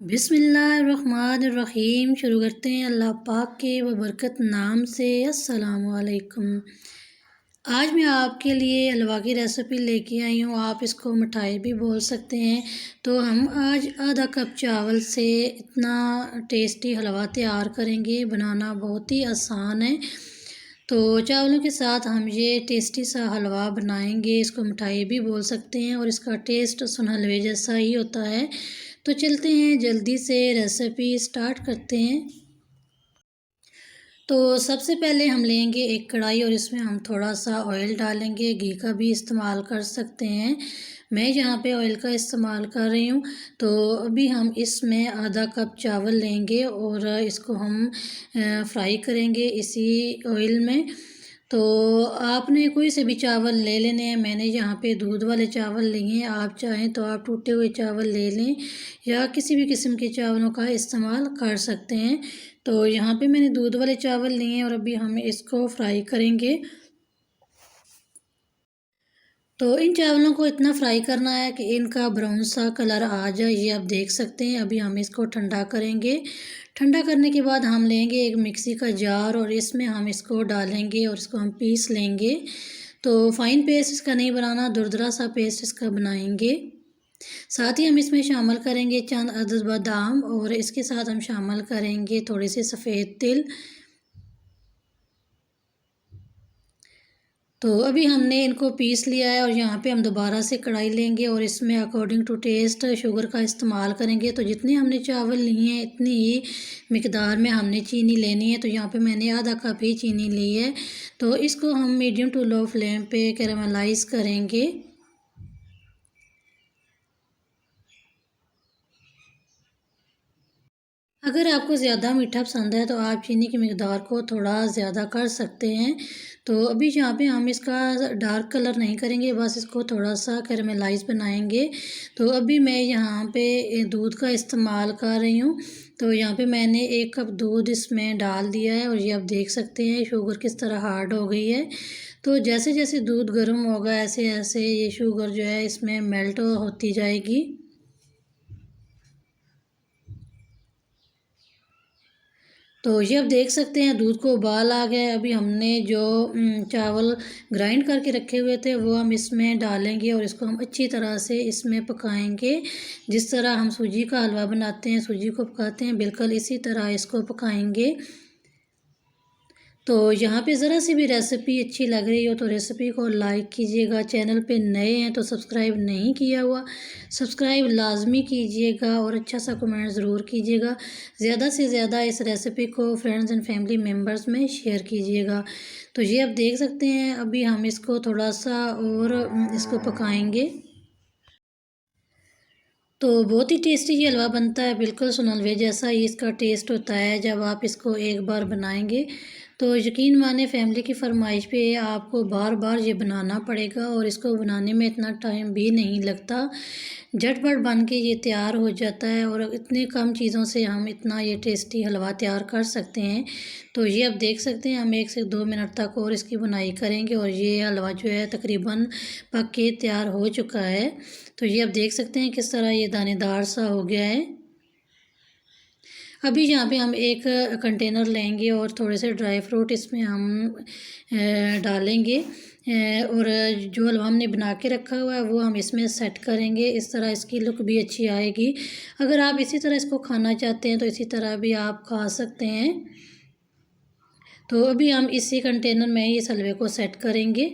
बिस्मिल्लाहिर्रहमानिर्रहीम। शुरू करते हैं अल्लाह पाक के बरकत नाम से। अस्सलामु अलैकुम। आज मैं आपके लिए हलवा की रेसिपी लेके आई हूँ। आप इसको मिठाई भी बोल सकते हैं। तो हम आज आधा कप चावल से इतना टेस्टी हलवा तैयार करेंगे। बनाना बहुत ही आसान है। तो चावलों के साथ हम ये टेस्टी सा हलवा बनाएंगे। इसको मिठाई भी बोल सकते हैं और इसका टेस्ट सुन हलवे जैसा ही होता है। तो चलते हैं, जल्दी से रेसिपी स्टार्ट करते हैं। तो सबसे पहले हम लेंगे एक कढ़ाई और इसमें हम थोड़ा सा ऑयल डालेंगे। घी का भी इस्तेमाल कर सकते हैं, मैं यहाँ पे ऑयल का इस्तेमाल कर रही हूँ। तो अभी हम इसमें आधा कप चावल लेंगे और इसको हम फ्राई करेंगे इसी ऑयल में। तो आपने कोई से भी चावल ले लेने हैं। मैंने यहाँ पे दूध वाले चावल लिए हैं। आप चाहें तो आप टूटे हुए चावल ले लें या किसी भी किस्म के चावलों का इस्तेमाल कर सकते हैं। तो यहाँ पे मैंने दूध वाले चावल लिए हैं और अभी हम इसको फ्राई करेंगे। तो इन चावलों को इतना फ्राई करना है कि इनका ब्राउन सा कलर आ जाए। ये आप देख सकते हैं। अभी हम इसको ठंडा करेंगे। ठंडा करने के बाद हम लेंगे एक मिक्सी का जार और इसमें हम इसको डालेंगे और इसको हम पीस लेंगे। तो फाइन पेस्ट इसका नहीं बनाना, दुरदरा सा पेस्ट इसका बनाएंगे। साथ ही हम इसमें शामिल करेंगे चंद अदद बादाम और इसके साथ हम शामिल करेंगे थोड़े से सफ़ेद तिल। तो अभी हमने इनको पीस लिया है और यहाँ पे हम दोबारा से कढ़ाई लेंगे और इसमें अकॉर्डिंग टू टेस्ट शुगर का इस्तेमाल करेंगे। तो जितने हमने चावल लिए हैं इतनी ही मिकदार में हमने चीनी लेनी है। तो यहाँ पे मैंने आधा कप ही चीनी ली है। तो इसको हम मीडियम टू लो फ्लेम पे कैरामलाइज़ करेंगे। अगर आपको ज़्यादा मीठा पसंद है तो आप चीनी की मिकदार को थोड़ा ज़्यादा कर सकते हैं। तो अभी यहाँ पे हम इसका डार्क कलर नहीं करेंगे, बस इसको थोड़ा सा कैरामलाइज़ बनाएंगे। तो अभी मैं यहाँ पे दूध का इस्तेमाल कर रही हूँ। तो यहाँ पे मैंने एक कप दूध इसमें डाल दिया है और ये आप देख सकते हैं शुगर किस तरह हार्ड हो गई है। तो जैसे जैसे दूध गर्म होगा ऐसे ऐसे ये शुगर जो है इसमें मेल्ट होती जाएगी। तो ये आप देख सकते हैं दूध को उबाल आ गया है। अभी हमने जो चावल ग्राइंड करके रखे हुए थे वो हम इसमें डालेंगे और इसको हम अच्छी तरह से इसमें पकाएंगे। जिस तरह हम सूजी का हलवा बनाते हैं, सूजी को पकाते हैं, बिल्कुल इसी तरह इसको पकाएंगे। तो यहाँ पे ज़रा सी भी रेसिपी अच्छी लग रही हो तो रेसिपी को लाइक कीजिएगा। चैनल पे नए हैं तो सब्सक्राइब नहीं किया हुआ सब्सक्राइब लाजमी कीजिएगा और अच्छा सा कमेंट ज़रूर कीजिएगा। ज़्यादा से ज़्यादा इस रेसिपी को फ्रेंड्स एंड फैमिली मेम्बर्स में शेयर कीजिएगा। तो ये आप देख सकते हैं अभी हम इसको थोड़ा सा और इसको पकाएंगे। तो बहुत ही टेस्टी ये हलवा बनता है, बिल्कुल सुन हलवे जैसा ही इसका टेस्ट होता है जब आप इसको एक बार बनाएंगे। तो यकीन माने फैमिली की फरमाइश पे आपको बार बार ये बनाना पड़ेगा और इसको बनाने में इतना टाइम भी नहीं लगता। झटपट बन के ये तैयार हो जाता है और इतनी कम चीज़ों से हम इतना ये टेस्टी हलवा तैयार कर सकते हैं। तो ये आप देख सकते हैं हम 1 से 2 मिनट तक और इसकी बुनाई करेंगे और ये हलवा जो है तकरीबन पक के तैयार हो चुका है। तो ये आप देख सकते हैं किस तरह ये दानेदार सा हो गया है। अभी यहाँ पे हम एक कंटेनर लेंगे और थोड़े से ड्राई फ्रूट इसमें हम डालेंगे और जो हलवा हमने बना के रखा हुआ है वो हम इसमें सेट करेंगे। इस तरह इसकी लुक भी अच्छी आएगी। अगर आप इसी तरह इसको खाना चाहते हैं तो इसी तरह भी आप खा सकते हैं। तो अभी हम इसी कंटेनर में इस हलवे को सेट करेंगे।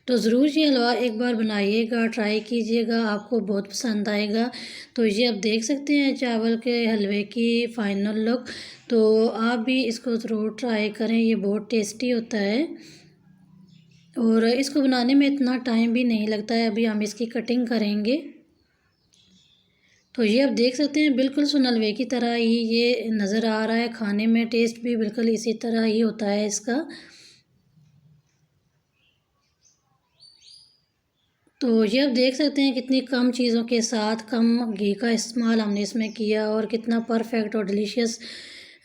तो ज़रूर ये हलवा एक बार बनाइएगा, ट्राई कीजिएगा, आपको बहुत पसंद आएगा। तो ये आप देख सकते हैं चावल के हलवे की फ़ाइनल लुक। तो आप भी इसको ज़रूर ट्राई करें, ये बहुत टेस्टी होता है और इसको बनाने में इतना टाइम भी नहीं लगता है। अभी हम इसकी कटिंग करेंगे। तो ये आप देख सकते हैं बिल्कुल सुन हलवे की तरह ही ये नज़र आ रहा है। खाने में टेस्ट भी बिल्कुल इसी तरह ही होता है इसका। तो ये आप देख सकते हैं कितनी कम चीज़ों के साथ कम घी का इस्तेमाल हमने इसमें किया और कितना परफेक्ट और डिलीशियस